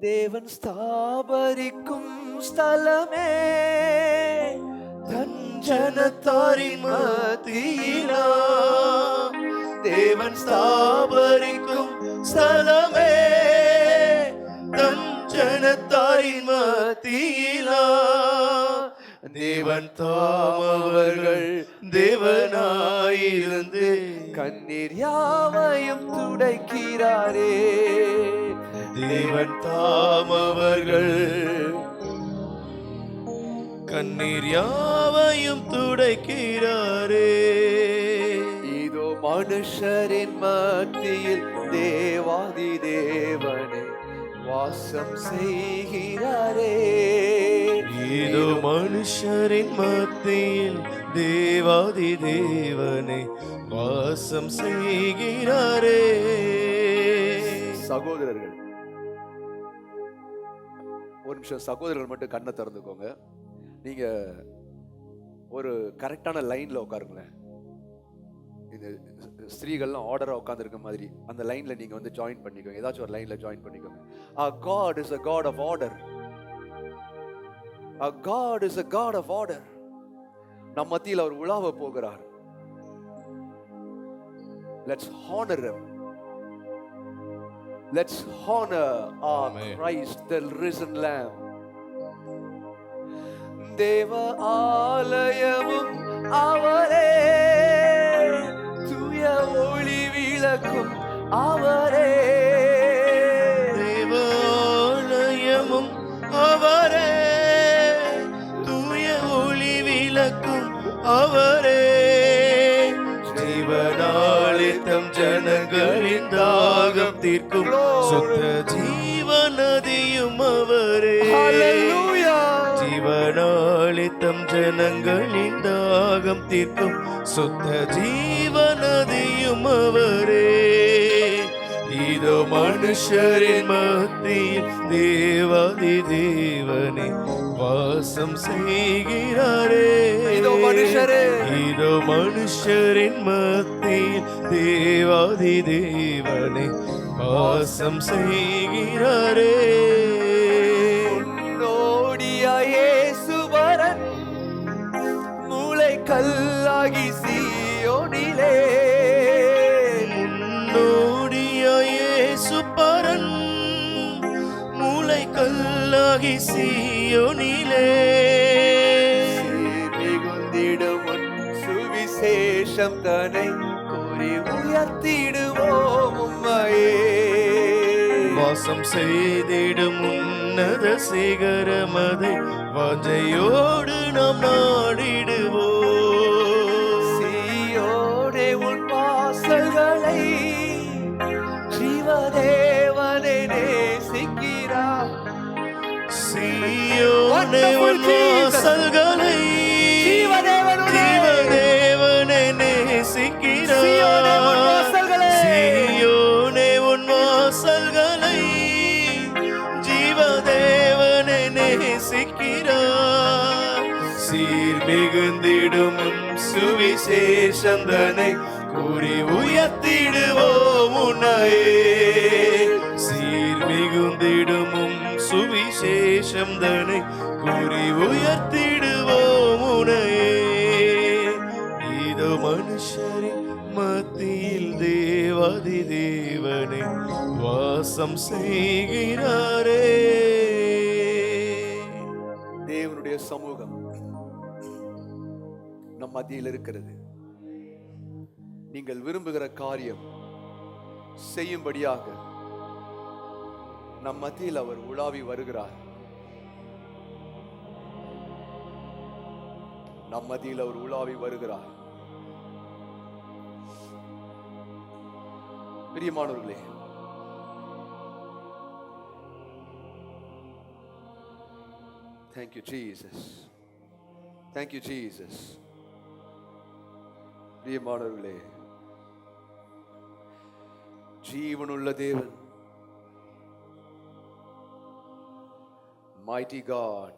தேவன் ஸ்தாபரிக்கும் ஸ்தலமே, தன் ஜனத்தாரின் மத்தியிலா. தேவன் ஸ்தாபரிக்கும் ஸ்தலமே, தன் ஜனத்தாரின் மத்தியிலா. தேவன் தாம் அவர்கள் தேவனாயிருந்து கண்ணீர் யாவையும் துடைக்கிறாரே. தேவன் தாம் அவர்கள் கண்ணீர் யாவையும் துடைக்கிறாரே. இதோ மனுஷரின் மத்தியில் தேவாதி தேவனே வாசம் செய்கிறாரே. இதோ மனுஷரின் மத்தியில் தேவாதி தேவனே வாசம் செய்கிறாரே. சகோதரர்கள், ஒரு நிமிஷம் சகோதரர்கள் மட்டும் கண்ணை திறந்துக்கோங்க. நீங்க ஒரு கரெக்டான லைன்ல உட்காருங்களேன். இந்த ஸ்திரீகள்லாம் ஆர்டரா உட்கார்ந்து இருக்க மாதிரி அந்த லைன்ல நீங்க வந்து ஜாயின் பண்ணிக்கோங்க. ஏதாச்சும் ஒரு லைன்ல ஜாயின் பண்ணிக்கோங்க. Our God is a God of order. Our God is a God of order. நம்ம மத்தியில் அவர் உலாவ போகிறார். Let's honor him. Let's honor our Christ, the risen Lamb. தேவ ஆலயமும் அவரே, தூய ஒளி விளக்கும் அவரே. தேவ ஆலயமும் அவரே, தூய ஒளி விளக்கும் அவரே. ஜீவனாளித்தம் ஜனங்களின் தாகம் தீர்க்கும் சுத்த ஜீவநதியும் அவரே. ஜீவனாளித்தம் ஜனங்களின் தாகம் தீர்க்கும் சுத்த ஜீவநதியும் அவரே. இதோ மனுஷரின் மத்தியில் தேவாதி தேவனே வாசம் செய்கிறாரே. இதோ மனுஷரின் மத்தியில் தேவாதி தேவனே வாசம் செய்கிறாரே. இயேசுவரன் மூளை கல்லாகி சீயோனிலே. இயேசுபரன் மூளை கல்லாகி சீயோனிலே. மிகுந்திடும் சுவிசேஷம் தன்னை கூறி உயர்த்திடுவோம் உம்மையே. வாசம் செய்திடும் உன்னத சிகரமதை வாஞ்சையோடு நாம் நாடிடுவோம். சீயோனே உன் வாசல்களை ஜீவதேவனே நேசிக்கிறார். சீயோனே உன் வாசல்களை ஜீவதேவனே நேசிக்கிறார். சீயோனே உன் வாசல்களை ஜீவதேவனே நேசிக்கிறார். சீர் மிகுந்திடும் சுவிசேஷம் தன்னை கூறி உயர்த்திடுவோம் உன்னையே. சீர் மிகுந்திடும் சுவிசேஷம் தன்னை கூறி உயர்த்திடுவோம் உன்னையே. இதோ மனுஷரின் மத்தியில் தேவாதி தேவனே வாசம் செய்கிறாரே. தேவனுடைய சமூகம் நம் மத்தியில் இருக்கிறது. நீங்கள் விரும்புகிற காரியம் செய்யும்படியாக நம் மத்தியில் அவர் உலாவி வருகிறார். நம் மத்தியில் அவர் உலாவி வருகிறார். பிரியமானவர்களே, thank you Jesus, thank you Jesus. பிரியமானவர்களே, ஜீவனுள்ள தேவன், mighty God,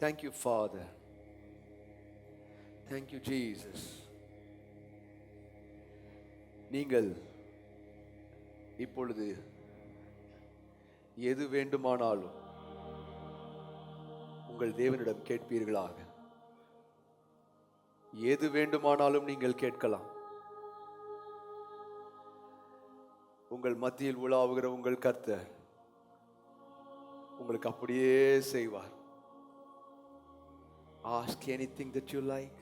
thank you Father, thank you Jesus. நீங்கள் இப்பொழுது எது வேண்டுமானாலும் உங்கள் தேவனிடம் கேட்பீர்களாக. எது வேண்டுமானாலும் நீங்கள் கேட்கலாம். உங்கள் மத்தியில் உலாவுகிற உங்கள் கர்த்தர் உங்களுக்கு அப்படியே செய்வார். Ask anything that you like.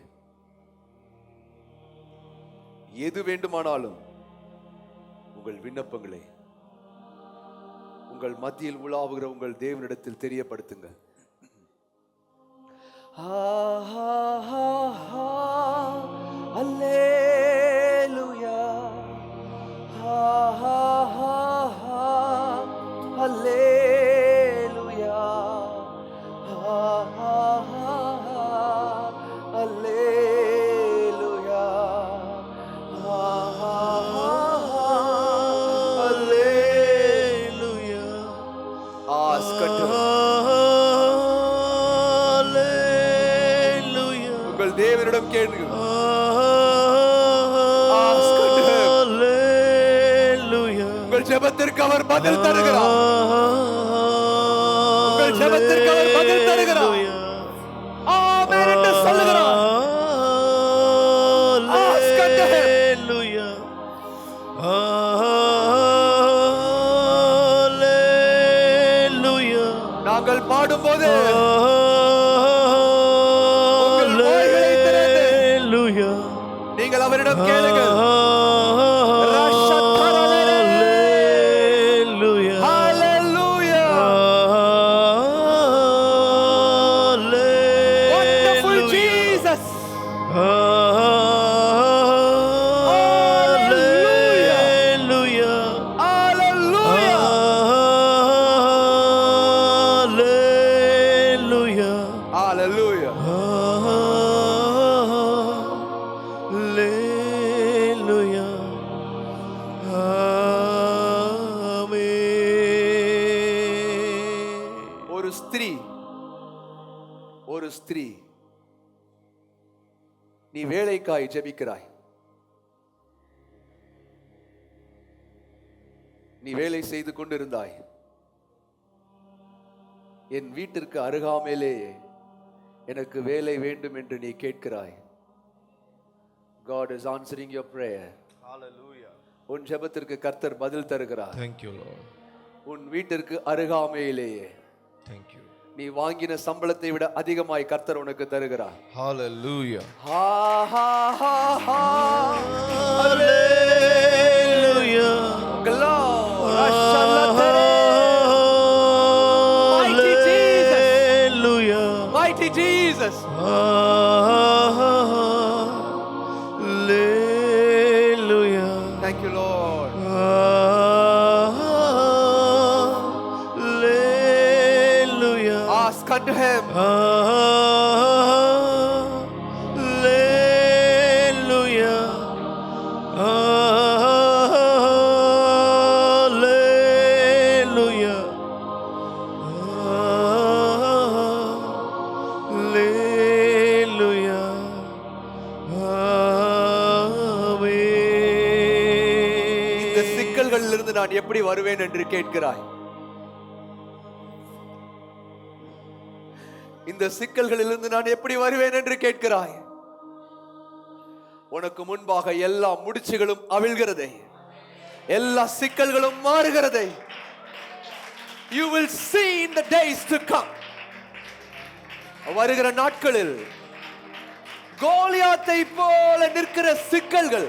எது வேண்டுமானாலும் உங்கள் விண்ணப்பங்களை உங்கள் மத்தியில் உலாவுகிற உங்கள் தேவனிடத்தில் தெரியப்படுத்துங்கள். அல்லேலூயா, அல்லேலூயா, அல்லேலூயா, அல்லேலூயா. உங்கள் தேவனிடம் கேளுங்கள். உங்கள் ஜெபத்திற்கு அவர் பதில் தருகிறார். உங்கள் ஜெபத்திற்கு அவர் பதில் தருகிறார். ஆமென் என்று சொல்லுகிறார். நாங்கள் பாடும்போது நீங்கள் அவரிடம் கேளுங்கள். ஒரு ஸ்திரீ, நீ வேலைக்காய் ஜெபிக்கிறாய். நீ வேலை செய்து கொண்டிருந்தாய். என் வீட்டிற்கு அருகாமையிலே எனக்கு வேலை வேண்டும் என்று நீ கேட்கிறாய். God is answering your prayer. Hallelujah. உன் ஜெபத்திற்கு கர்த்தர் பதில் தருகிறார். Thank you Lord. உன் வீட்டிற்கு அருகாமையிலேயே Thank you. நீ வாங்கின சம்பளத்தை விட அதிகமாய் கர்த்தர் உனக்கு தருகிறார். Hallelujah. Hallelujah. Glory. Mighty Jesus. Mighty Jesus. Hallelujah. Thank you Lord. Ask unto him. Hallelujah. Hallelujah. Hallelujah. இந்த சிக்கல்களிலிருந்து நான் எப்படி வருவேன் என்று கேட்கிறாய். இந்த சிக்கல்களிலிருந்து நான் எப்படி வருவேன் என்று கேட்கிறாய். உனக்கு முன்பாக எல்லா முடிச்சுகளும் அவிழ்கிறதே, எல்லா சிக்கல்களும் மாறுகிறதே. You will see in the days to come. வருகிற நாட்களில் கோலியாத்தை போல நிற்கிற சிக்கல்கள்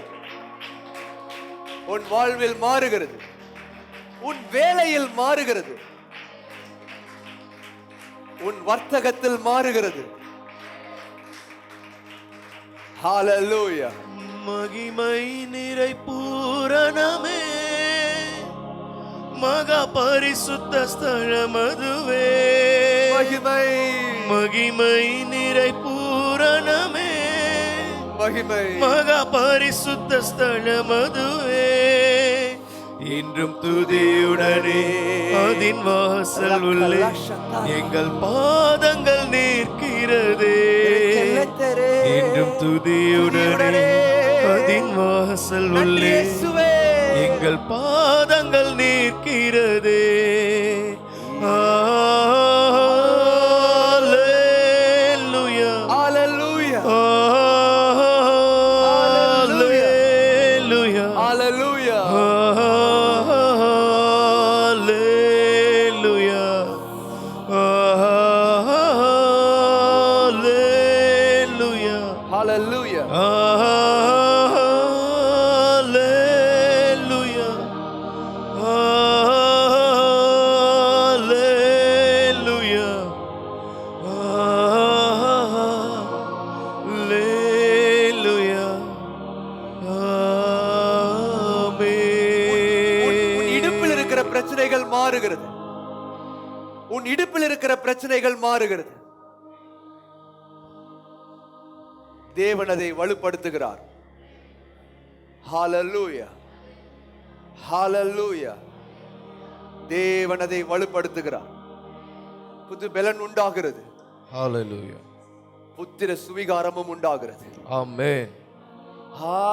உன் வாழ்வில் மாறுகிறது, உன் வேலையில் மாறுகிறது, உன் வர்த்தகத்தில் மாறுகிறது. ஹalleluya. மகிமை நிறை பூரணமே, மகா பரிசுத்த ஸ்தலமதுவே. மகிமை மகிமை நிறை பூரணமே, மகிமை மகா பரிசுத்த ஸ்தலமதுவே. இன்றும் துதியுடனே அதின் வாசல் உள்ளே எங்கள் பாதங்கள் நிற்கிறதே. இன்றும் துதியுடனே அதின் வாசல் நன்றி உள்ளே இயேசுவே. எங்கள் பாதங்கள் நிற்கிறதே. Hallelujah. Hallelujah. Hallelujah. Hallelujah. Hallelujah. Hallelujah. உன் இடுப்பில் இருக்கிற பிரச்சனைகள் மாறுகிறது. உன் இடுப்பில் இருக்கிற பிரச்சனைகள் மாறுகிறது. தேவன் அதை வலுப்படுத்துகிறார். ஹalleluya. ஹalleluya. தேவன் அதை வலுப்படுத்துகிறார். புது பலன் உண்டாகிறது. Hallelujah. புத்திர சுவிகாரமும் உண்டாகிறது. Amen. ஹா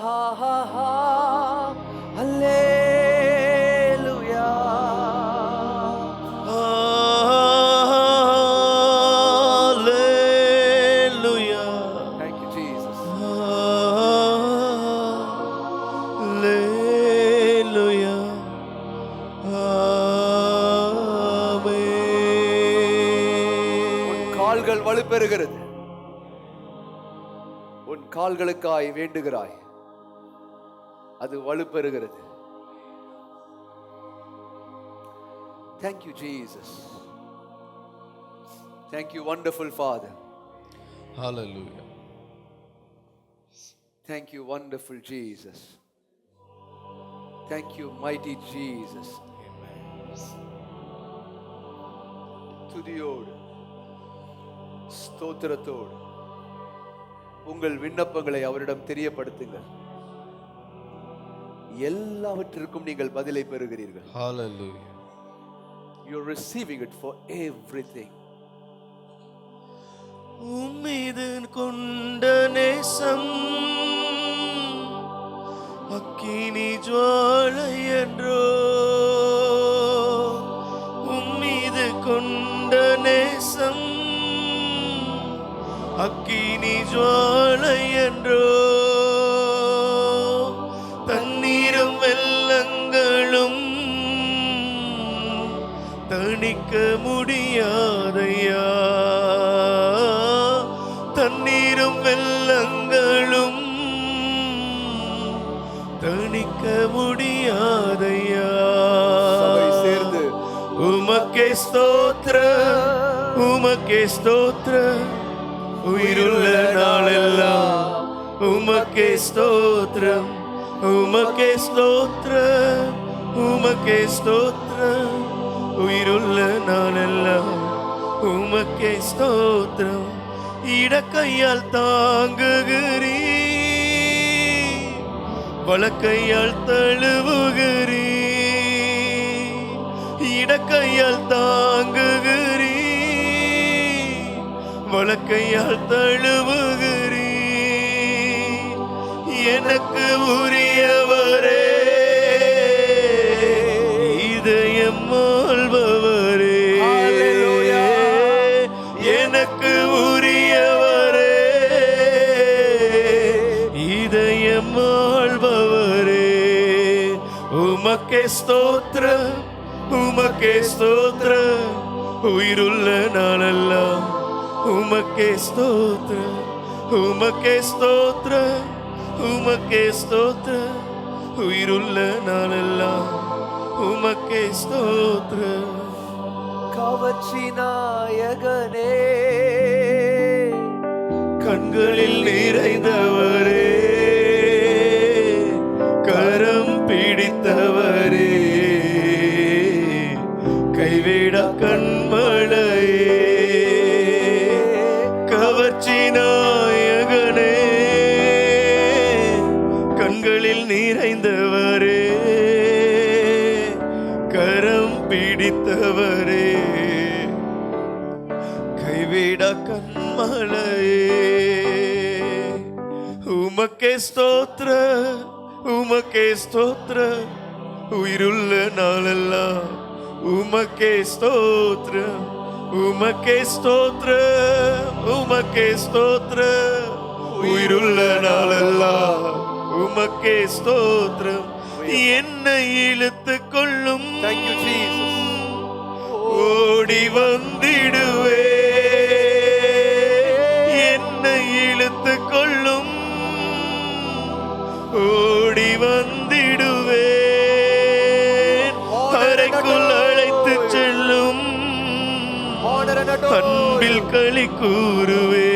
ஹா ஹா ஹா ஹalleluya. Hallelujah. Thank you Jesus. Hallelujah. உன் கால்கள் வலுப்பெறுகிறது. உன் கால்களுக்காய் வேண்டுகிறாய், அது வலுப்பெறுகிறது. Thank you Jesus. Thank you wonderful Father. Hallelujah. Thank you wonderful Jesus. Thank you mighty Jesus. துதியோடு ஸ்தோத்திரத்தோடு உங்கள் விண்ணப்பங்களை அவரிடம் தெரியப்படுத்துங்கள். எல்லாவற்றிற்கும் நீங்கள் பதிலை பெறுகிறீர்கள். Hallelujah. You're receiving it for everything. உம்மீது கொண்ட நேசம் அக்கினி ஜுவாலை என்றோ. உம்மீது கொண்ட நேசம் அக்கினி ஜுவாலை என்றோ. தண்ணீரும் வெள்ளங்களும் தணிக்க முடியாதையா. தண்ணீரும் வெள்ளங்களும் தணிக்க முடியாதையா. சபை சேர்ந்து உமக்கே ஸ்தோத்திர, உமக்கே ஸ்தோத்திர, உயிருள்ள நாளெல்லாம் உமக்கே ஸ்தோத்திரம். உமக்கே ஸ்தோத்திர, உமக்கே ஸ்தோத்திர, உயிருள்ள நாளெல்லாம் உமக்கே ஸ்தோத்திரம். இடக்கையால் தாங்குகிறீ, வலக்கையால் தழுவுகிறீ. இடக்கையால் தாங்குகிறீ, வலக்கையால் தழுவுகிறீ. எனக்கு உரியவரே, இதயம் ஆள்பவரே. எனக்கு உரியவரே, இதயம் ஆள்பவரே. உமக்கே ஸ்தோத்திர, உமக்கே ஸ்தோத்திர, உயிருள்ள நாளெல்லாம் உமக்கே ஸ்தோத்திர. உமக்கே ஸ்தோத்திர, உமக்கே ஸ்தோத்திர, உயிருள்ள நாளெல்லாம் உமக்கே ஸ்தோத்திர. கவர்ச்சி நாயகனே, கண்களில் நிறைந்தவரே, கரம் பிடித்தவரே, கைவிட கண்மலையே. கவர்ச்சி நாயகனே, கண்களில் நிறைந்தவரே, கரம் பிடித்தவரே, கைவிட கண்மலையே. உமக்கே ஸ்தோத்திர, உமக்கே ஸ்தோத்திர, உயிருள்ள நாளெல்லாம் உமக்கே ஸ்தோத்திர, உமக்கே ஸ்தோத்திர, உமக்கே ஸ்தோத்திர, உயிருள்ள நாளெல்லாம் உமக்கே ஸ்தோத்திரம். என்னை இழுத்து கொள்ளும், Thank you, Jesus. ஓடி வந்திடுவே. என்னை இழுத்து கொள்ளும், ஓடி வந்திடுவே. அறைக்குள் அழைத்து செல்லும், அன்பில் களி கூறுவே.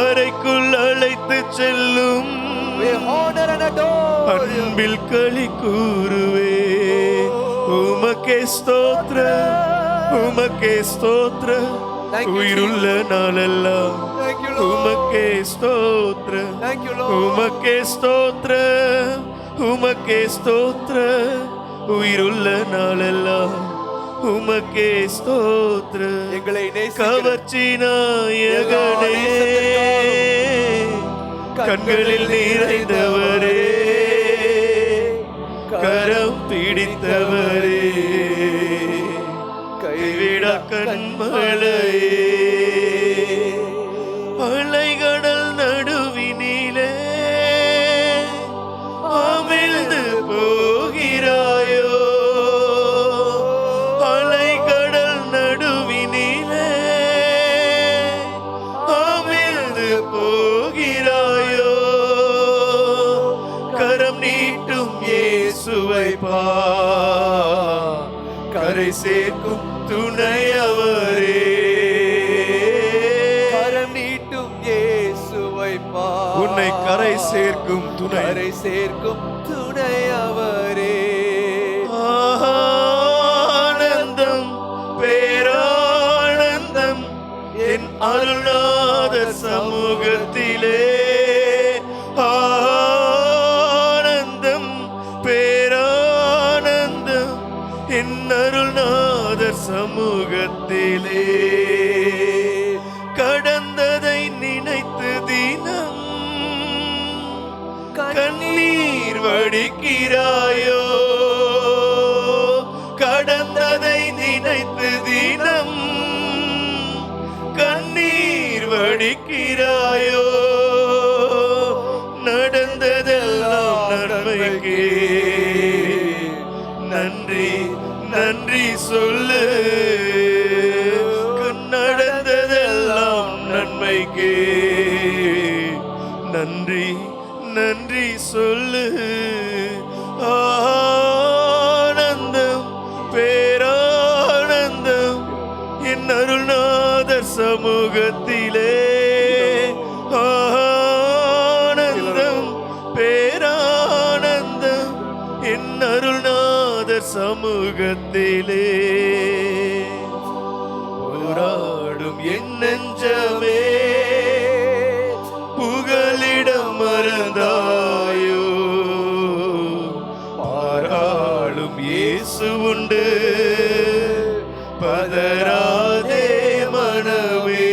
அறைக்குள் அழைத்து செல்லும், அன்பில் களி கூறுவே. உமக்கே ஸ்தோத்திர, உமக்கே ஸ்தோத்திர, உயிருள்ள நாளெல்லாம் உமக்கே ஸ்தோத்திர, உமக்கே ஸ்தோத்திர, உமக்கே ஸ்தோத்திர, உயிருள்ள நாளெல்லாம் உமக்கே ஸ்தோத்திர. எங்களை கவர்ச்சி நாயகனே, கண்களில் நிறைந்தவரே, கரம் பிடித்தவரே, கைவிட கண்மலையே. அலைகடல் நடுவினிலே அமிழ்ந்து போகிறாயோ. அலைகடல் நடுவினிலே அமிழ்ந்து போகிறாயோ. கரம் நீட்டும் இயேசுவை பார், கரை சேர்க்கும் துணையவரே. கரம் நீட்டும் இயேசுவை பார், உன்னை கரை சேர்க்கும் துணை, கரை சேர்க்கும் துணை அவரே. ஆனந்தம் பேரானந்தம் என் அருளாத சமூகத்திலே. ஆனந்தம் பேரானந்தம் என் அருளாத சமூகத்திலே. கடந்ததை நினைத்து தினம் கண்ணீர் வடிக்கிறாயோ. கடந்ததை நினைத்து தினம் கண்ணீர் வடிக்கிறாயோ. நடந்ததெல்லாம் நன்மைக்கே, நன்றி நன்றி சொல்லு. நடந்ததெல்லாம் நன்மைக்கே, நன்றி நன்றி சொல்லு. ஆனந்தம் பேரானந்தம் என் அருள்நாதர் சமூகத்திலே. ஆனந்தம் பேரானந்தம் என் அருள்நாதர் சமூகத்திலே. போராடும் என் நெஞ்சமே, புகலிடம் மறந்தாயோ. பாராளும் இயேசு உண்டு, பதராதே மனமே.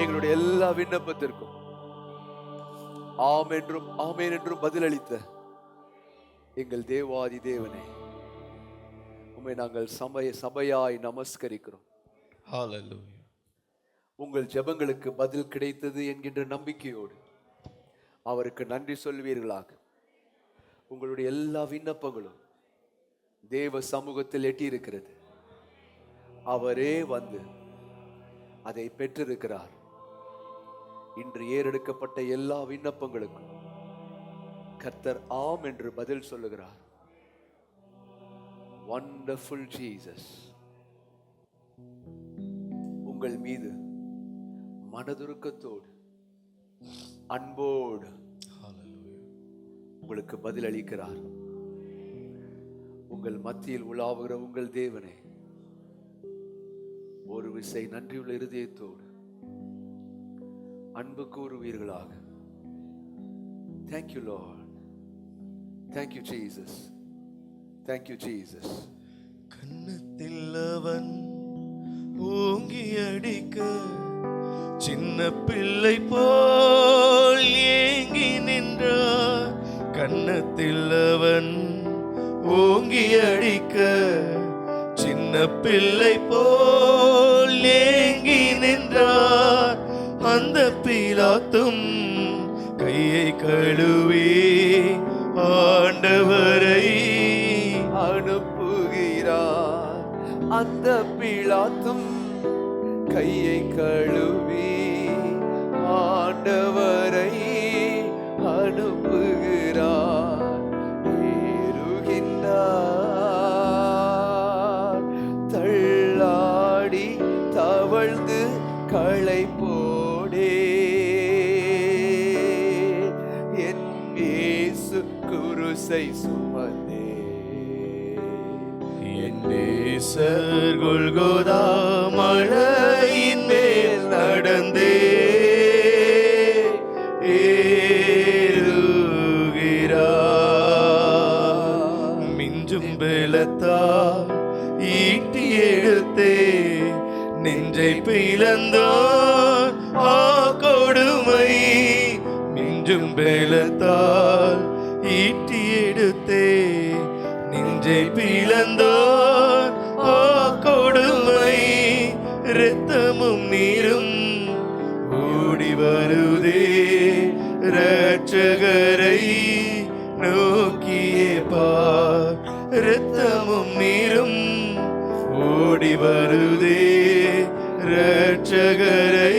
எங்களுடைய எல்லா விண்ணப்பத்திற்கும் ஆம் என்றும் ஆமேன் என்றும் பதிலளித்த எங்கள் தேவாதி தேவனே, உம்மை நாங்கள் சபையாய் நமஸ்கரிக்கிறோம். ஹல்லேலூயா. உங்கள் ஜெபங்களுக்கு பதில் கிடைத்தது என்கின்ற நம்பிக்கையோடு அவருக்கு நன்றி சொல்வீர்களாக. உங்களுடைய எல்லா விண்ணப்பங்களும் தேவ சமூகத்தில் எட்டியிருக்கிறது. அவரே வந்து அதை பெற்றிருக்கிறார். இன்று ஏறெடுக்கப்பட்ட எல்லா விண்ணப்பங்களுக்கும் கர்த்தர் ஆம் என்று பதில் சொல்லுகிறார். வண்டர்ஃபுல் ஜீசஸ், உங்கள் மீது மனதுருக்கத்தோடு அன்போடு உங்களுக்கு பதில் அளிக்கிறார். உங்கள் மத்தியில் உலாவுகிற உங்கள் தேவனே, ஒரு விசை நன்றியுள்ள இருதயத்தோடு அன்பு கூறுவீர்களாக. Thank you Lord. Thank you Jesus. Thank you Jesus. கன்னத்தில் அவன் ஓங்கி அடிக்க சின்ன பிள்ளை போல் ஏங்கி நின்றார். கன்னத்தில் அவன் ஓங்கி அடிக்க, சின்ன பிள்ளை போல் ஏங்கி நின்றார். அந்த பீலாத்தும் கையை கழுவி ஆண்டவரை அனுப்புகிறார். அந்த பீலாத்தும் கையை கழுவி ஆண்டவரை அனுப்புகிறார். ஏறுகின்றார், தள்ளாடி தவழ்ந்து களை போடே. என் இயேசு குருசை சுமந்தே, என் நேசர் கொல்கொதா மலையின் மேல் நடந்தே ஏறுகிறார். மிஞ்சும் பலத்தால் ஈட்டி எடுத்தே நெஞ்சை பிளந்தான் ஆ கொடுமை. மிஞ்சும் பலத்தால் ஈட்டி எடுத்தே நெஞ்சை பிளந்தான் ஆ கொடுமை. இரத்தமும் நீரும் ஓடி வருதே இரட்சகரை நோக்கியே பார். இரத்தமும் நீரும் ஓடி வருதே இரட்சகரை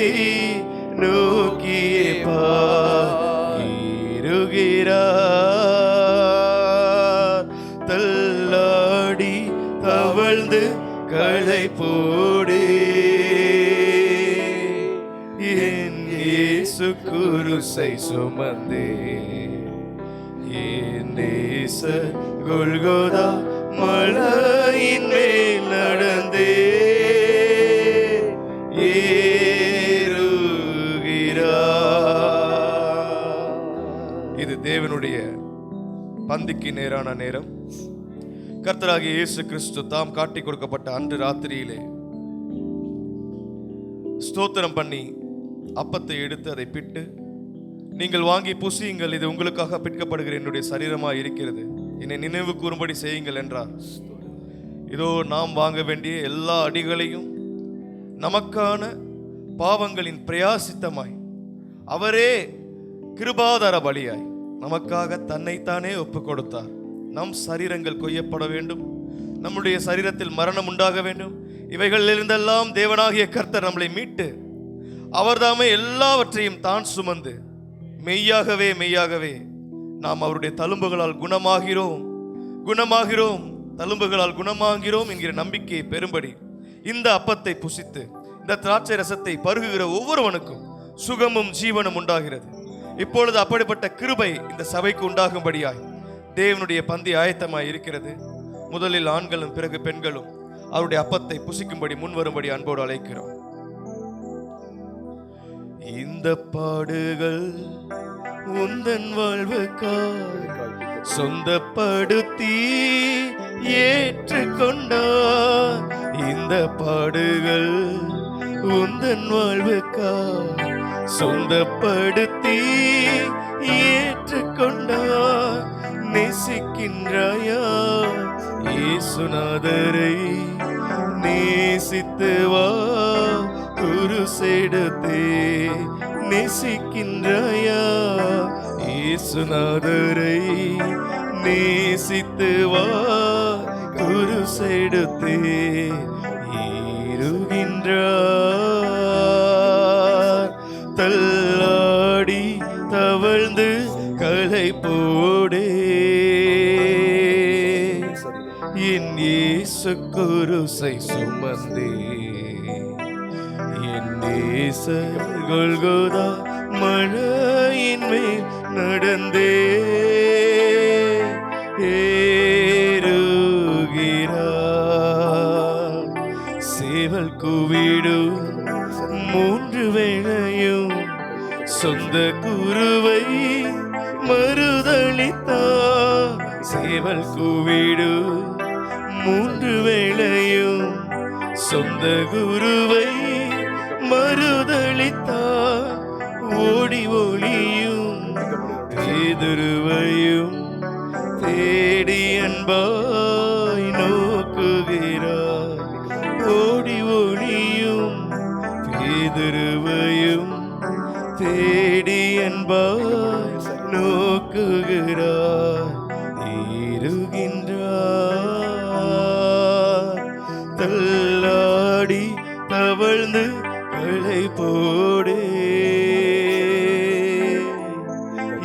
நோக்கியே பார். ஏறுகிறார், தள்ளாடி தவழ்ந்து களை போடே. என் இயேசு குருசை சுமந்தே, என் நேசர் கொல்கொதா மலையின் மேல் நடந்தே ஏறுகிறார். இது தேவனுடைய பந்திக்கு நேரான நேரம். கர்த்தராகிய இயேசு கிறிஸ்து தாம் காட்டி கொடுக்கப்பட்ட அன்று ராத்திரியிலே ஸ்தோத்திரம் பண்ணி அப்பத்தை எடுத்து அதை பிட்டு, நீங்கள் வாங்கி புசியுங்கள், இது உங்களுக்காக பிற்கப்படுகிற என்னுடைய சரீரமாய் இருக்கிறது, என்னை நினைவு கூறும்படி செய்யுங்கள் என்றார். இதோ நாம் வாங்க வேண்டிய எல்லா அடிகளையும் நமக்கான பாவங்களின் பிரயாசித்தமாய் அவரே கிருபாதார பலியாய் நமக்காக தன்னைத்தானே ஒப்பு கொடுத்தார். நம் சரீரங்கள் கொய்யப்பட வேண்டும், நம்முடைய சரீரத்தில் மரணம் உண்டாக வேண்டும். இவைகளிலிருந்தெல்லாம் தேவனாகிய கர்த்தர் நம்மளை மீட்டு அவர்தாமே எல்லாவற்றையும் தான் சுமந்து மெய்யாகவே மெய்யாகவே நாம் அவருடைய தழும்புகளால் குணமாகிறோம் தழும்புகளால் குணமாகிறோம் என்கிற நம்பிக்கையை பெறும்படி இந்த அப்பத்தை புசித்து இந்த திராட்சை ரசத்தை பருகுகிற ஒவ்வொருவனுக்கும் சுகமும் ஜீவனும் உண்டாகிறது. இப்பொழுது அப்படிப்பட்ட கிருபை இந்த சபைக்கு உண்டாகும்படியாய் தேவனுடைய பந்தி ஆயத்தமாய் இருக்கிறது. முதலில் ஆண்களும் பிறகு பெண்களும் அவருடைய அப்பத்தை புசிக்கும்படி முன்வரும்படி அன்போடு அழைக்கிறோம். இந்த பாடுகள் உந்தன் வாழ்வுக்காய் சொந்தப்படுத்தி ஏற்றுக்கொண்டார். இந்த பாடுகள் உந்தன் வாழ்வுக்காய் சொந்தப்படுத்தி ஏற்றுக்கொண்டார். நேசிக்கின்றாயா இயேசுநாதரை? நேசித்து வா குருசெடுத்தே. நேசிக்கின்றாயா இயேசுநாதரை? நேசித்து வா குருசெடுத்தே. ஏறுகின்றார், தள்ளாடி தவழ்ந்து களை போடே. என் இயேசு குருசை சுமந்தே, என் நேசர் கொல்கொதா மலையின் மேல் நடந்தே ஏறுகிறார். சேவல் கூவிடும் 3 வேளையும் சொந்த குருவை மறுதளித்தார். சேவல் கூவிடும் 3 வேளையும் சொந்த குருவை மறுதளித்தார். பேதுருவையும் தேடி அன்பாய் நோக்குகிறார். ஓடி ஒளியும் பேதுருவையும் தேடி அன்பாய் நோக்குகிறார். ஏறுகின்றார் தள்ளாடி தவழ்ந்து களை போடே.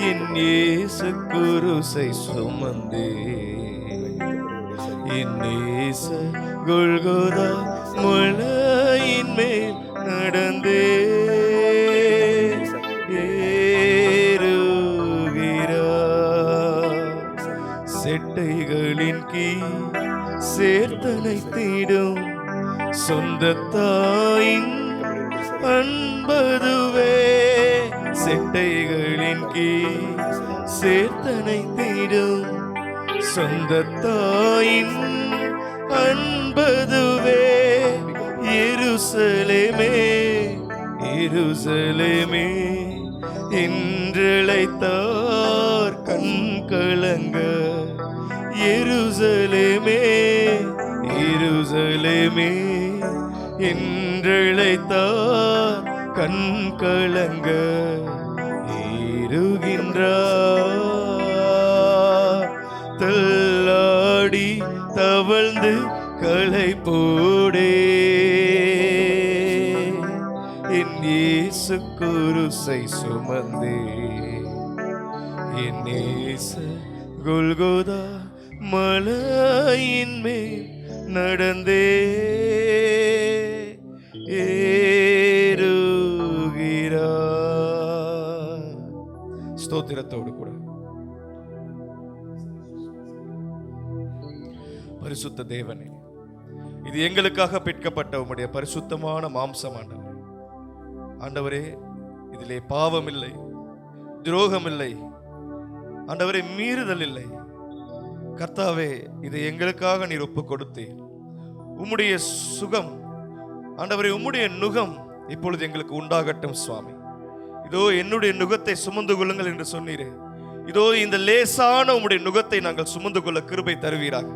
என் இயேசு குருசை சுமந்தே, என் இயேசு கொல்கொதா மலையின் மேல் நடந்தே. செட்டைகளின் கீழ் சேர்த்தனை தேடும் சொந்த தாயின் அன்பதுவே. செட்டைகளின் கீழ் சேர்த்தனை தேடும் சொந்த தாயின் அன்பதுவே. எருசலேமே எருசலேமே என்றழைத்தார் கண் கலங்க. எருசலேமே எருசலேமே என்றழைத்தார் கண் கலங்க. ஏறுகின்றார் தள்ளாடி தவழ்ந்து களை போடே. என் இயேசு குருசை சுமந்தே, என் இயேசு கொல்கொதா மலையின் மேல் நடந்தே. ஏறுகிறார். ஸ்தோத்திரத்தோடு கூட பரிசுத்த தேவனே, இது எங்களுக்காக பிற்கப்பட்ட உம்முடைய பரிசுத்தமான மாம்சம் ஆண்டவரே. ஆண்டவரே, இதிலே பாவம் இல்லை, துரோகம் இல்லை ஆண்டவரே, மீறுதல் இல்லை. கர்த்தாவே, இதை எங்களுக்காக நீர் ஒப்பு கொடுத்தீர். உம்முடைய சுகம் ஆண்டவரே, உம்முடைய நுகம் இப்பொழுது எங்களுக்கு உண்டாகட்டும் சுவாமி. இதோ என்னுடைய நுகத்தை சுமந்து கொள்ளுங்கள் என்று சொன்னீரே. இதோ இந்த லேசான உம்முடைய நுகத்தை நாங்கள் சுமந்து கொள்ள கிருபை தருவீராக.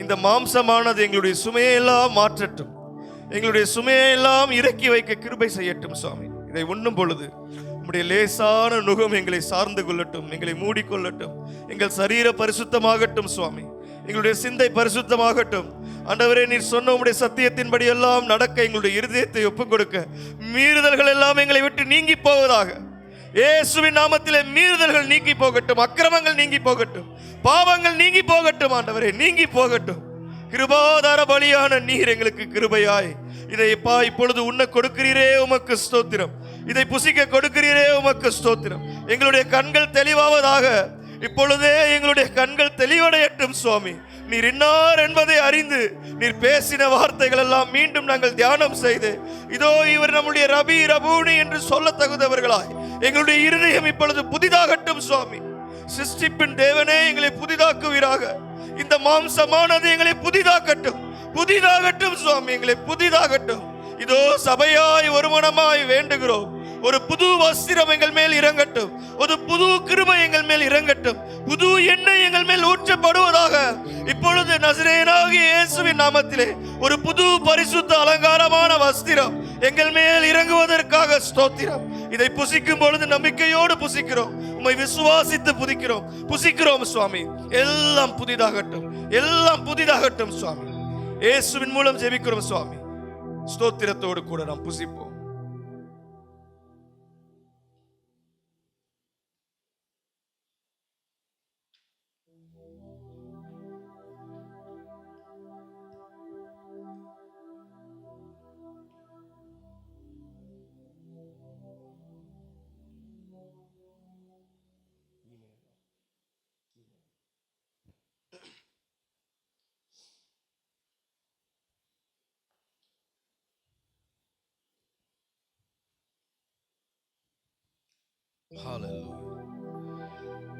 இந்த மாம்சமானது எங்களுடைய சுமையெல்லாம் மாற்றட்டும், எங்களுடைய சுமையெல்லாம் இறக்கி வைக்க கிருபை செய்யட்டும் சுவாமி. இதை உண்ணும் பொழுது உம்முடைய லேசான நுகம் எங்களை சார்ந்து கொள்ளட்டும், எங்களை மூடிக்கொள்ளட்டும். எங்கள் சரீர பரிசுத்தமாகட்டும் சுவாமி, எங்களுடைய சிந்தை பரிசுத்தமாகட்டும். ஆண்டவரே, நீர் சொன்ன உம்முடைய சத்தியத்தின்படி எல்லாம் நடக்க எங்களுடைய இருதயத்தை ஒப்புக் கொடுக்க மீறுதல்கள் எல்லாம் எங்களை விட்டு நீங்கி போவதாக. இயேசுவின் நாமத்திலே மீறுதல்கள் நீங்கி போகட்டும், அக்கிரமங்கள் நீங்கி போகட்டும், பாவங்கள் நீங்கி போகட்டும். ஆண்டவரே, நீங்கி போகட்டும். கிருபாதார பலியான நீர் எங்களுக்கு கிருபையாய் இதை இப்பொழுது உண்ண கொடுக்கிறீரே, உமக்கு ஸ்தோத்திரம். இதை புசிக்க கொடுக்கிறீரே, உமக்கு ஸ்தோத்திரம். எங்களுடைய கண்கள் தெளிவாவதாக. இப்பொழுதே எங்களுடைய கண்கள் தெளிவடையட்டும் சுவாமி. நீர் இன்னார் என்பதை அறிந்து நீர் பேசின வார்த்தைகள் எல்லாம் மீண்டும் நாங்கள் தியானம் செய்து, இதோ இவர் நம்முடைய ரபி ரபூனி என்று சொல்ல தகுந்தவர்களாய் எங்களுடைய இருதயம் இப்பொழுது புதிதாகட்டும் சுவாமி. சிருஷ்டிப்பின் தேவனே, எங்களை புதிதாக்குவீராக. இந்த மாம்சமானது எங்களை புதிதாக்கட்டும், புதிதாகட்டும் சுவாமி, எங்களை புதிதாகட்டும். இதோ சபையாய் ஒரு மனமாய் வேண்டுகிறோம். ஒரு புது வஸ்திரம் எங்கள் மேல் இறங்கட்டும், ஒரு புது கிருபை எங்கள் மேல் இறங்கட்டும், புது எண்ணெய் எங்கள் மேல் ஊற்றப்படுவதாக. இப்பொழுது நசரேயனாகிய இயேசுவின் நாமத்திலே ஒரு புது பரிசுத்த அலங்காரமான வஸ்திரம் எங்கள் மேல் இறங்குவதற்காக ஸ்தோத்திரம். இதை புசிக்கும் பொழுது நம்பிக்கையோடு புசிக்கிறோம், உம்மை விசுவாசித்து புசிக்கிறோம் சுவாமி. எல்லாம் புதிதாகட்டும், எல்லாம் புதிதாகட்டும் சுவாமி. இயேசுவின் மூலம் ஜெபிக்கிறோம் சுவாமி. ஸ்தோத்திரத்தோடு கூட நாம் புசிப்போம்.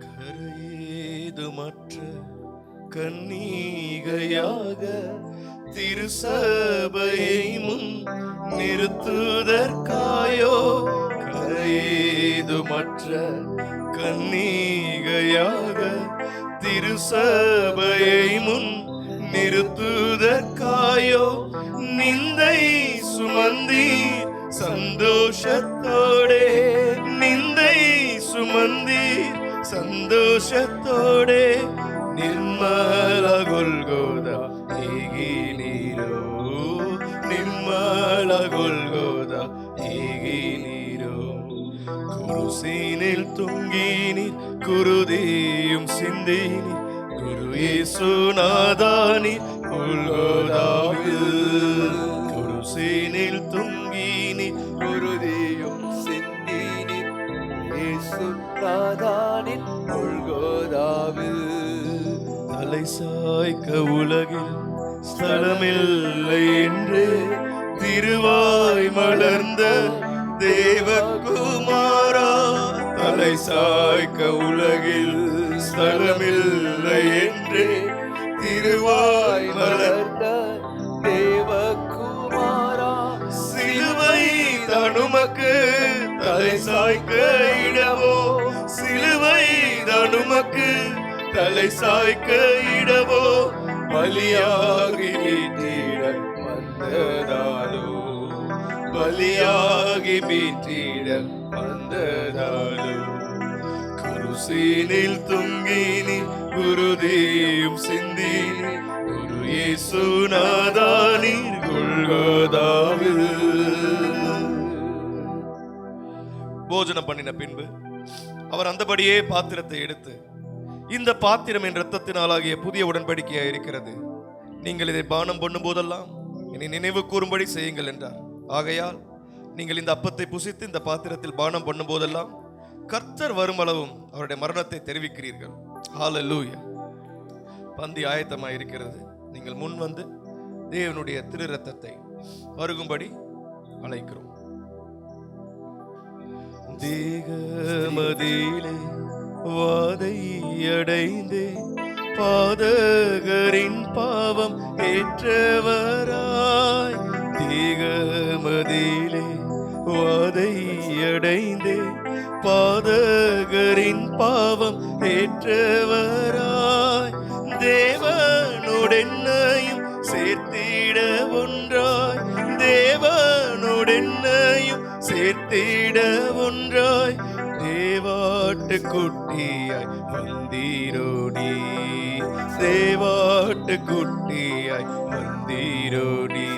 கரையேதுமற்ற கன்னிகையாக திருசபையை முன் நிறுத்துதற்காயோ, கரையே ஏதுமற்ற கன்னிகையாக திருசபையை முன் நிறுத்துதற்காயோ நிந்தை சுமந்தீர் சந்தோஷத்தோடே, நிந்தை சுமந்தீர் சந்தோஷத்தோடே. நிர்மல கொல்கோதா ஏகினீரோ, நிர்மல கொல்கோதா ஏகினீரோ. குருசீனில் தொங்கினீர் குருதியும் சிந்தினீர், குரு இயேசுநாதானீர் கொல்கோதாவில். குருசீனில் தொங்கினீர் குருதியும் சிந்தினீர், இயேசுநாதானின் கொல்கோதாவில். தலை சாய்க்க உலகில் ஸ்தலமில்லை என்று திருவாய் மலர்ந்த தேவகுமாரா. தலை சாய்க்க உலகில் ஸ்தலமில்லை என்று திருவாய் மலர்ந்த தேவகுமாரா. சிலுவை தனுமக்கு தலை சாய்க்க இடவோ, சிலுவை தனுமக்கு தலை சாய்க்க இடவோ. பலியாகி மீட்டிட வந்ததாலோ, பலியாகி மீட்டிட வந்ததாலோ. குருசீனில் தொங்கினி குருதியும் சிந்தினி, குரு இயேசுநாதானீர் கொல்கோதாவில். போஜனம் பண்ணின பின்பு அவர் அந்தபடியே பாத்திரத்தை எடுத்து, இந்த பாத்திரம் என் இரத்தத்தினாலாகிய புதிய உடன்படிக்கையா இருக்கிறது, நீங்கள் இதை பானம் பண்ணும் போதெல்லாம் என்னை நினைவு கூறும்படி செய்யுங்கள் என்றார். ஆகையால் நீங்கள் இந்த அப்பத்தை புசித்து இந்த பாத்திரத்தில் பானம் பண்ணும் போதெல்லாம் கர்த்தர் வரும் அளவும் அவருடைய மரணத்தை தெரிவிக்கிறீர்கள். ஹல்லேலூயா. பந்தி ஆயத்தமாக இருக்கிறது. நீங்கள் முன் வந்து தேவனுடைய திரு இரத்தத்தை பருகும்படி அழைக்கிறோம். தேகமதிலே வாதையடைந்தே பாதகரின் பாவம் ஏற்றவராய், தேகமதிலே வாதையடைந்தே பாதகரின் பாவம் ஏற்றவராய். தேவனோடென்னையும் சேர்த்திட ஒன்றாய், தேவனோடென்னையும் சேர்த்திட ஒன்றாய். தேவாட்டு குட்டியாய் வந்தீரோடி, தேவாட்டு குட்டியாய் வந்தீரோடி.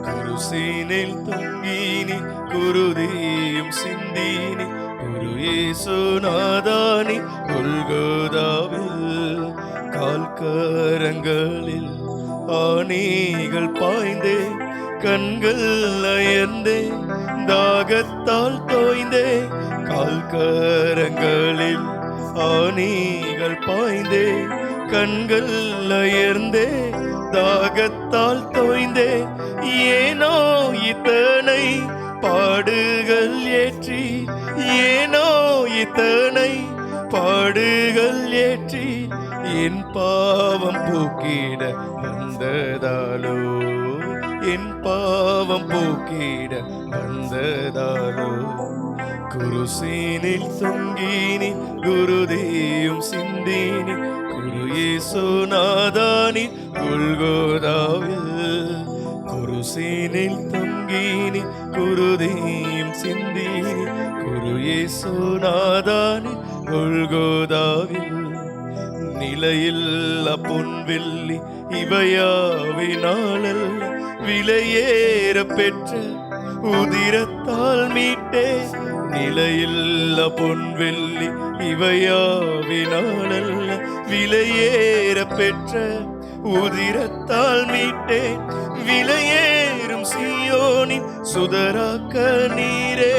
குருசீனில் தொங்கினி குருதியும் சிந்தினி, குரு இயேசுநாதானீர் கொல்கோதாவில். கால்கரங்களில் ஆணிகள் பாய்ந்தே, கண்கள் அயர்ந்தே, தாகத்தால் தோய்ந்தே. கால்கரங்களில் ஆணிகள் பாய்ந்தே, கண்கள் அயர்ந்தே, தாகத்தால் தோய்ந்தே. ஏனோ இத்தனை பாடுகள் ஏற்றி, ஏனோ இத்தனை பாடுகள் ஏற்றி, என் பாவம் போக்கிட வந்ததாலோ, என் பாவம் போக்கிட வந்ததாலோ. குருசீனில் தொங்கினி குருதியும் சிந்தினி, குரு இயேசுநாதானீர் கொல்கோதாவில். குருசீனில் தொங்கினி குருதியும் சிந்தினி, குரு இயேசுநாதானீர் கொல்கோதாவில். நிலையில்ல பொன்வெள்ளி இவையாவினாலல்ல, விலையேற பெற்ற உதிரத்தால் மீட்டே. நிலையில்ல பொன்வெள்ளி இவையாவினாலல்ல, விலையேற பெற்ற உதிரத்தால் மீட்டே. விலையேறும் சீயோனின் சுதராக்க நீரே,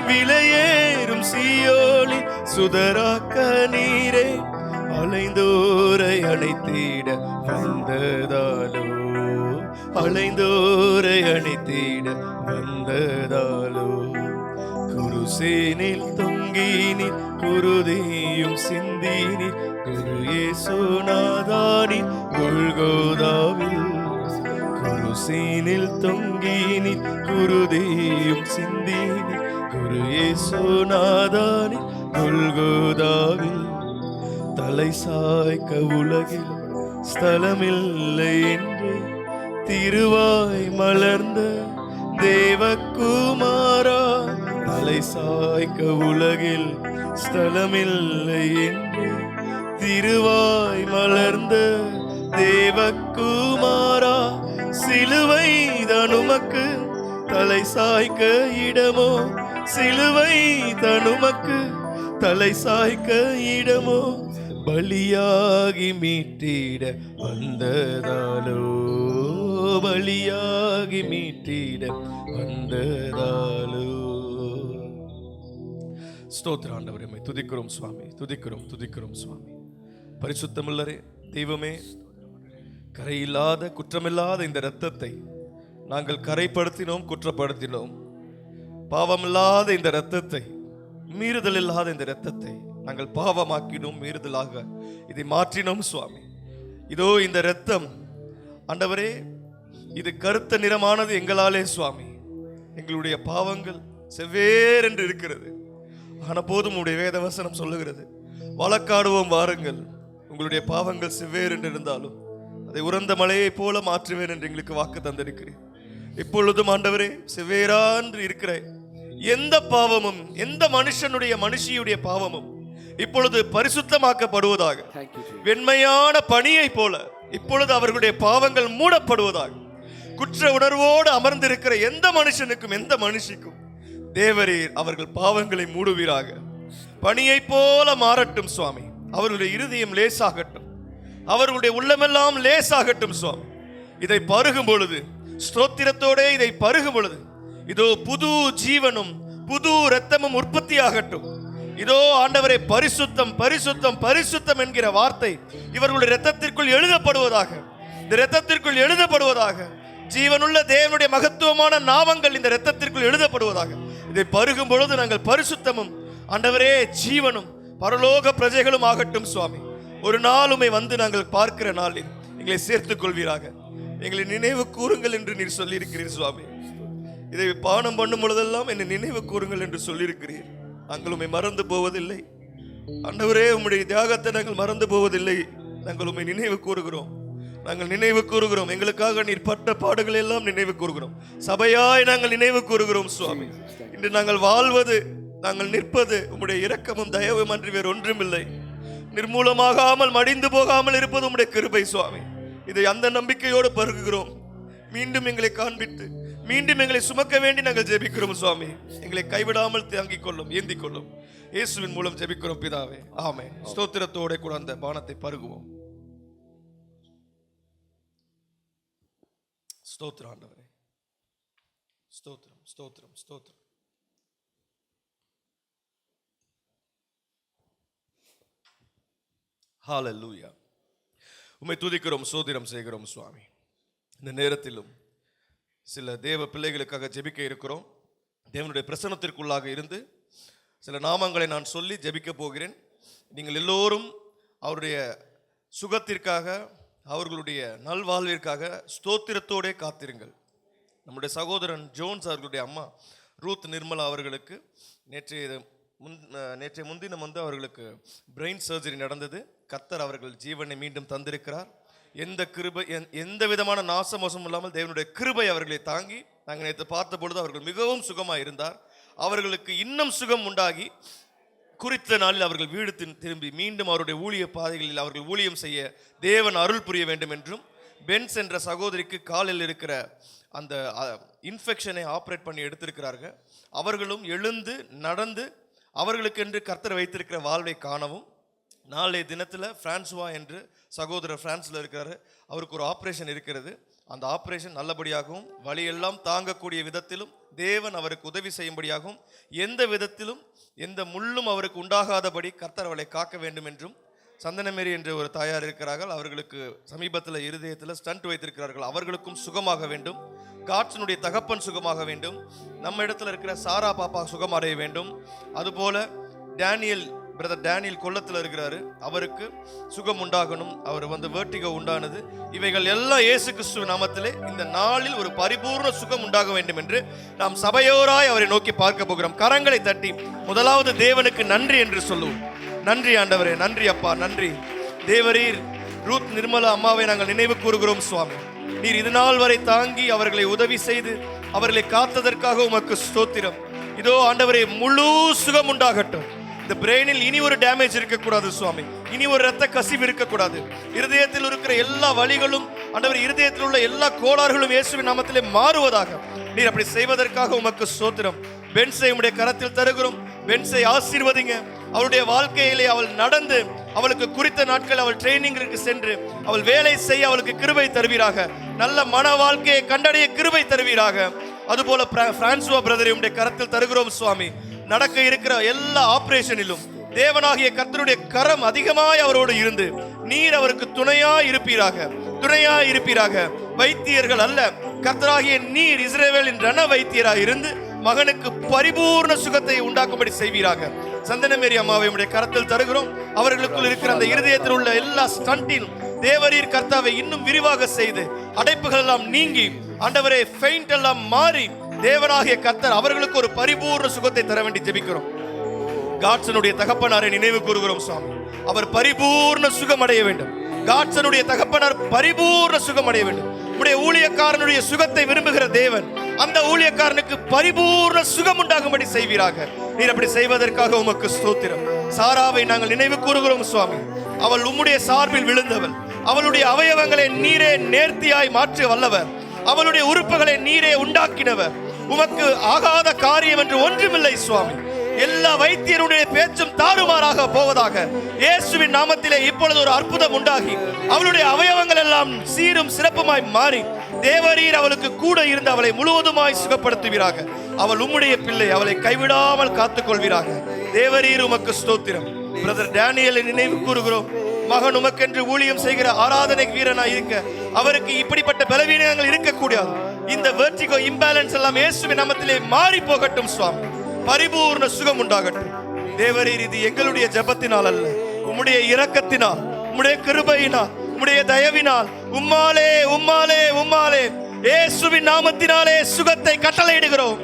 விலையேறும் சீயோனின் சுதராக்க நீரே. அலைந்தோரை அணைத்திட வந்ததாலோ, அலைந்தோரை அணைத்திட வந்ததாலோ. குருசீனில் தொங்கினி குருதியும் சிந்தினி, குரு இயேசுநாதானீர் கொல்கோதாவில். குருசீனில் தொங்கினி குருதியும் சிந்தினி, குரு இயேசுநாதனின் கொல்கோதாவில் தலை சாய்க்க உலகில் ஸ்தலமில்லை என்று திருவாய் மலர்ந்த தேவகுமாரா, தலை சாய்க்க உலகில் ஸ்தலமில்லை என்று திருவாய் மலர்ந்த தேவகுமாரா, சிலுவை தான் உமக்கு தலை சாய்க்க இடமோ, சிலுவை தான் உமக்கு தலை சாய்க்க இடமோ, பலியாகி மீட்டிட வந்ததாலோ, பலியாகி மீட்டிட வந்ததாலோ. ஸ்தோத்திர ஆண்டவரே, உம்மை துதிக்கிறோம் சுவாமி, துதிக்கிறோம் துதிக்கிறோம் சுவாமி. பரிசுத்தமுள்ளரே தெய்வமே, கரையில்லாத குற்றமில்லாத இந்த இரத்தத்தை நாங்கள் கரைப்படுத்தினோம், குற்றப்படுத்தினோம். பாவமில்லாத இந்த இரத்தத்தை, மீறுதல் இல்லாத இந்த இரத்தத்தை நாங்கள் பாவமாக்கினோம், மீறுதலாக இதை மாற்றினோம் சுவாமி. இதோ இந்த இரத்தம் ஆண்டவரே, இது கருத்த நிறமானது எங்களாலே சுவாமி. எங்களுடைய பாவங்கள் செவ்வேறென்று இருக்கிறது. ஆன போதும் உடைய வேதவசனம் சொல்லுகிறது, வழக்காடுவோம் வாருங்கள், உங்களுடைய பாவங்கள் செவ்வேறென்று இருந்தாலும் அதை உறந்த மலையை போல மாற்றுவேன் என்று எங்களுக்கு வாக்கு தந்திருக்கிறேன். இப்பொழுதும் ஆண்டவரே, செவ்வேறான்று இருக்கிற எந்த பாவமும், எந்த மனுஷியுடைய பாவமும் இப்பொழுது பரிசுத்தமாக்கப்படுவதாக. வெண்மையான பனியை போல இப்பொழுது அவர்களுடைய பாவங்கள் மூடப்படுவதாக. குற்ற உணர்வோடு அமர்ந்திருக்கிற எந்த மனுஷனுக்கும், எந்த மனுஷிக்கும் தேவரீர் அவர்கள் பாவங்களை மூடுவீராக. பனியை போல மாறட்டும் சுவாமி. அவர்களுடைய இருதயம் லேசாகட்டும், அவர்களுடைய உள்ளமெல்லாம் லேசாகட்டும் சுவாமி. இதை பருகும் பொழுது, ஸ்தோத்திரத்தோட இதை பருகும் பொழுது, இதோ புது ஜீவனும் புது இரத்தமும் உற்பத்தி ஆகட்டும். இதோ ஆண்டவரே, பரிசுத்தம் பரிசுத்தம் பரிசுத்தம் என்கிற வார்த்தை இவர்களுடைய இரத்தத்திற்குள் எழுதப்படுவதாக, இந்த இரத்தத்திற்குள் எழுதப்படுவதாக. ஜீவனுள்ள தேவனுடைய மகத்துவமான நாமங்கள் இந்த இரத்தத்திற்குள் எழுதப்படுவதாக. இதை பருகும் பொழுது நாங்கள் பரிசுத்தமும் ஆண்டவரே ஜீவனும் பரலோக பிரஜைகளும் ஆகட்டும் சுவாமி. ஒரு நாளுமே வந்து நாங்கள் பார்க்கிற நாளில் எங்களை சேர்த்துக் கொள்வீராக. எங்களை நினைவு கூறுங்கள் என்று நீர் சொல்லியிருக்கிறீர் சுவாமி. இதை பானம் பண்ணும் பொழுதெல்லாம் என்னை நினைவு கூறுங்கள் என்று சொல்லியிருக்கிறீர். நாங்கள் உம்மை மறந்து போவதில்லை ஆண்டவரே, உம்முடைய தியாகத்தை நாங்கள் மறந்து போவதில்லை. நாங்கள் உம்மை நினைவு கூறுகிறோம், நாங்கள் நினைவு கூறுகிறோம். எங்களுக்காக நீர் பட்ட பாடுகள் எல்லாம் நினைவு கூறுகிறோம். சபையாய் நாங்கள் நினைவு கூறுகிறோம் சுவாமி. இன்று நாங்கள் வாழ்வது, நாங்கள் நிற்பது உம்முடைய இரக்கமும் தயவும் அன்றி வேறு ஒன்றுமில்லை. நிர்மூலமாகாமல் மடிந்து போகாமல் இருப்பது உம்முடைய கிருபை சுவாமி. இதை அந்த நம்பிக்கையோடு பருகுகிறோம். மீண்டும் எங்களை காண்பித்து, மீண்டும் எங்களை சுமக்க வேண்டி நாங்கள் ஜெபிக்கிறோம் சுவாமி. எங்களை கைவிடாமல் தாங்கிக் கொள்ளும், ஏந்திக் கொள்ளும். இயேசுவின் மூலம் ஜெபிக்கிறோம் பிதாவே, ஆமென். ஸ்தோத்திரத்தோட கூட அந்த பானத்தை பருகுவோம். ஸ்தோத்திரம் ஆண்டவரே, ஸ்தோத்திரம் ஸ்தோத்திரம் ஸ்தோத்திரம். ஹல்லேலூயா. உம்மை துதிக்கிறோம், ஸ்தோத்திரம் செய்கிறோம் சுவாமி. இந்த நேரத்திலும் சில தேவ பிள்ளைகளுக்காக ஜெபிக்க இருக்கிறோம். தேவனுடைய பிரசன்னத்திற்குள்ளாக இருந்து சில நாமங்களை நான் சொல்லி ஜெபிக்க போகிறேன். நீங்கள் எல்லோரும் அவருடைய சுகத்திற்காக, அவர்களுடைய நல்வாழ்விற்காக ஸ்தோத்திரத்தோடே காத்திருங்கள். நம்முடைய சகோதரன் ஜோன்ஸ் அவர்களுடைய அம்மா ரூத் நிர்மலா அவர்களுக்கு நேற்றைய முன்தினம் அவர்களுக்கு பிரெயின் சர்ஜரி நடந்தது. கர்த்தர் அவர்கள் ஜீவனை மீண்டும் தந்திருக்கிறார். எந்த விதமான நாசமோசம் இல்லாமல் தேவனுடைய கிருபை அவர்களை தாங்கி நாங்கள் நேற்று பார்த்த பொழுது அவர்கள் மிகவும் சுகமாக இருந்தார். அவர்களுக்கு இன்னும் சுகம் உண்டாகி குறித்த நாளில் அவர்கள் வீடு திரும்பி மீண்டும் அவருடைய ஊழிய பாதைகளில் அவர்கள் ஊழியம் செய்ய தேவன் அருள் புரிய வேண்டும் என்றும், பென்ஸ் என்ற சகோதரிக்கு காலில் இருக்கிற அந்த இன்ஃபெக்ஷனை ஆப்ரேட் பண்ணி எடுத்திருக்கிறார்கள். அவர்களும் எழுந்து நடந்து அவர்களுக்கென்று கர்த்தர் வைத்திருக்கிற வாழ்வை காணவும், நாளைய தினத்தில் பிரான்சுவா என்று சகோதரர் பிரான்ஸில் இருக்கிறாரு, அவருக்கு ஒரு ஆப்ரேஷன் இருக்கிறது. அந்த ஆப்ரேஷன் நல்லபடியாகவும் வழியெல்லாம் தாங்கக்கூடிய விதத்திலும் தேவன் அவருக்கு உதவி செய்யும்படியாகவும், எந்த விதத்திலும் எந்த முள்ளும் அவருக்கு உண்டாகாதபடி கர்த்தர் அவளை காக்க வேண்டும் என்றும், சந்தனமேரி என்ற ஒரு தாயார் இருக்கிறார்கள், அவர்களுக்கு சமீபத்தில் இருதயத்தில் ஸ்டண்ட் வைத்திருக்கிறார்கள், அவர்களுக்கும் சுகமாக வேண்டும். காட்சனுடைய தகப்பன் சுகமாக வேண்டும். நம்ம இடத்துல இருக்கிற சாரா பாப்பா சுகமடைய வேண்டும். அதுபோல டேனியல் பிரதர் டேனியல் கொல்லத்தில் இருக்கிறாரு, அவருக்கு சுகம் உண்டாகணும், அவர் வேர்ட்டிகோ உண்டானது. இவைகள் எல்லாம் இயேசு கிறிஸ்துவ நாமத்திலே இந்த நாளில் ஒரு பரிபூர்ண சுகம் உண்டாக வேண்டும் என்று நாம் சபையோராய் அவரை நோக்கி பார்க்க போகிறோம். கரங்களை தட்டி முதலாவது தேவனுக்கு நன்றி என்று சொல்லுவோம். நன்றி ஆண்டவரே, நன்றி அப்பா, நன்றி தேவரீர். ரூத் நிர்மலா அம்மாவை நாங்கள் நினைவு கூறுகிறோம் சுவாமி. நீர் இது நாள் வரை தாங்கி அவர்களை உதவி செய்து அவர்களை காத்ததற்காக உமக்கு ஸ்தோத்திரம். இதோ ஆண்டவரே, முழு சுகம் உண்டாகட்டும். இந்த பிரெயினில் இனி ஒரு டேமேஜ் இருக்கக்கூடாது சுவாமி, இனி ஒரு இரத்த கசிவு இருக்கக்கூடாது. இருதயத்தில் இருக்கிற எல்லா வலிகளும் ஆண்டவரே, இருதயத்தில் உள்ள எல்லா கோளாறுகளும் இயேசுவின் நாமத்திலே மாறுவதாக. நீர் அப்படி செய்வதற்காக உமக்கு ஸ்தோத்திரம். பென்ஸை உம்முடைய கரத்தில் தருகிறோம். பென்ஸை ஆசீர்வதிங்க. அவளுடைய வாழ்க்கையிலே அவள் நடந்து, அவளுக்கு குறித்த நாட்கள் அவள் ட்ரைனிங்கிற்கு சென்று அவள் வேலை செய்ய அவளுக்கு கிருபை தருவீராக. நல்ல மன வாழ்க்கையை கண்டடைய கிருபை தருவீராக. அதுபோல பிரான்சுவா பிரதரை உம்முடைய கரத்தில் தருகிறோம் சுவாமி. நடக்க இருக்கிற எல்லா ஆபரேஷனிலும் தேவனாகிய கர்த்தருடைய கரம் அதிகமாய் அவரோடு இருந்து நீர் அவருக்கு துணையாய் இருப்பீராக, துணையாய் இருப்பீராக. வைத்தியர்கள் அல்ல, கர்த்தராகிய நீர் இஸ்ரவேலின் ரண வைத்தியராய் இருந்து மகனுக்கு பரிபூர்ண சுகத்தை உண்டாக்கும்படி செய்வீராக. சந்தனமேரி அம்மாவை உம்முடைய கரத்தில் தருகிறோம். அவர்களுக்குள் இருக்கிற அந்த இருதயத்தில் உள்ள எல்லா ஸ்டண்டிலும் தேவரீர் கர்த்தாவை இன்னும் விரிவாக செய்து அடைப்புகள் எல்லாம் நீங்கி ஆண்டவரே ஃபெயிண்ட் எல்லாம் மாறி தேவனாகிய கர்த்தர் அவர்களுக்கு ஒரு பரிபூர்ண சுகத்தை தர வேண்டி ஜெபிக்கிறோம். காட்சனுடைய தகப்பனாரை நினைவு கூறுகிறோம் சுவாமி. அவர் பரிபூர்ண சுகம் அடைய வேண்டும். காட்சனுடைய தகப்பனார் பரிபூர்ண சுகம் அடைய வேண்டும். உடைய ஊழியக்காரனுடைய சுகத்தை விரும்புகிற தேவன் அந்த ஊழியக்காரனுக்கு பரிபூர்ண சுகம் உண்டாகும்படி செய்வீராக. நீர் அப்படி செய்வதற்காக உமக்கு ஸ்தோத்திரம். சாராவை நாங்கள் நினைவு கூறுகிறோம் சுவாமி. அவள் உம்முடைய சார்பில் விழுந்தவள். அவளுடைய அவயவங்களை நீரே நேர்த்தியாய் மாற்ற வல்லவர். அவளுடைய உறுப்புகளை நீரே உண்டாக்கினவர். உமக்கு ஆகாத காரியம் என்று ஒன்றுமில்லை சுவாமி. எல்லா வைத்தியருடைய பேச்சும் தாறுமாறாக போவதாக. இயேசுவின் நாமத்திலே இப்பொழுது ஒரு அற்புதம் உண்டாகி அவளுடைய அவயவங்கள் எல்லாம் சீரும் சிறப்புமாய் மாறி தேவரீர் அவளுக்கு கூட இருந்து அவளை முழுவதுமாய் சுகப்படுத்துவீராக. அவள் உம்முடைய பிள்ளை, அவளை கைவிடாமல் காத்துக்கொள்வீராக. தேவரீர் உமக்கு ஸ்தோத்திரம். பிரதர் டேனியலை நினைவு கூறுகிறோம். மகன் உமக்கென்று ஊழியம் செய்கிற ஆராதனை வீரனாய் இருக்க அவருக்கு இப்படிப்பட்ட பலவீனங்கள் இருக்கக்கூடாது. இந்த வெர்டிகோ இம்பேலன்ஸ் எல்லாம் இயேசுவின் நாமத்திலே மாறி போகட்டும் சுவாமி. பரிபூர்ண சுகம் உண்டாகட்டும். தேவரீர் இது எங்களுடைய ஜெபத்தினால் அல்ல, உம்முடைய இரக்கத்தினால், உம்முடைய கிருபையினால், உம்முடைய தயவினால், உம்மாலே உம்மாலே உம்மாலே இயேசுவின் நாமத்தினாலே சுகத்தை கட்டளையிடுகிறோம்.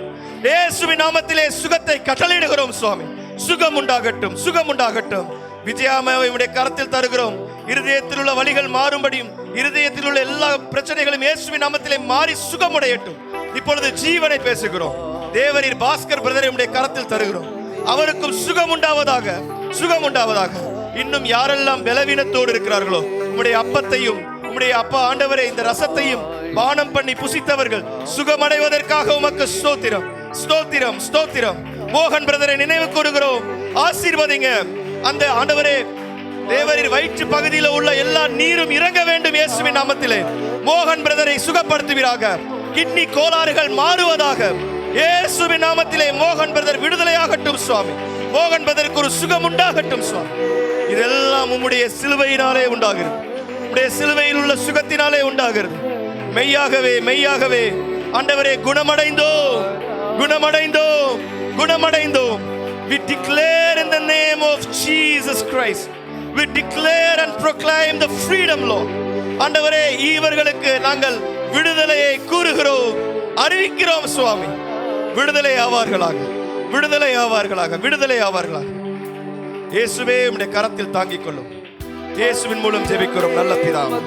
இயேசுவின் நாமத்திலே சுகத்தை கட்டளையிடுகிறோம் சுவாமி. சுகம் உண்டாகட்டும், சுகம் உண்டாகட்டும். விஜயாமாவை உடைய கரத்தில் தருகிறோம். இருதயத்தில் உள்ள வலிகள் மாறும்படியும் இருதயத்தில் உள்ள எல்லா பிரச்சனைகளும் இயேசுவின் நாமத்திலே மாறி சுகமுடையட்டும். இப்பொழுது ஜீவனை பேசுகிறோம். தேவரீர் பாஸ்கர் பிரதரை உடைய கரத்தில் தருகிறோம். அவருக்கும் சுகம் உண்டாவதாக, சுகம் உண்டாவதாக. இன்னும் யாரெல்லாம் பலவீனத்தோடு இருக்கிறார்களோ உம்முடைய அப்பத்தையும் உம்முடைய அப்பா ஆண்டவரே இந்த ரசத்தையும் பானம் பண்ணி புசித்தவர்கள் சுகமடைவதற்காக உமக்கு ஸ்தோத்திரம், ஸ்தோத்திரம், ஸ்தோத்திரம். மோகன் பிரதரை நினைவு கூறுகிறோம். ஆசீர்வதிங்க. அந்த ஆண்டவரே தேவரீர் வயிற்று பகுதியில் உள்ள எல்லா நீரும் இறங்க வேண்டும் இயேசுவின் நாமத்திலே. மோகன் பிரதரை சுகப்படுத்துவீராக. கிட்னி கோளாறுகள் மாறுவதாக இயேசுவின் நாமத்திலே. மோகன் பிரதர் விடுதலையாகட்டும் சுவாமி. மோகன் பிரதருக்கு ஒரு சுகம் உண்டாகட்டும் சுவாமி. இதெல்லாம் உம்முடைய சிலுவையினாலே உண்டாகிறது. உம்முடைய சிலுவையில் உள்ள சுகத்தினாலே உண்டாகிறது. மெய்யாகவே மெய்யாகவே ஆண்டவரே குணமடைந்தோம், குணமடைந்தோம், குணமடைந்தோம். We declare in the name of Jesus Christ. We declare and proclaim the freedom, Lord. ஆண்டவரே இவர்களுக்கு நாங்கள் விடுதலையை கூறுகிறோம், அறிவிக்கிறோம் சுவாமி. விடுதலை ஆவார்களாக, விடுதலை ஆவார்களாக, விடுதலை ஆவார்களாக. இயேசுவே உம்முடைய கரத்தில் தாங்கிக் கொள்ளும். இயேசுவின் மூலம் ஜெபிக்கிறோம் நல்ல பிதாவே.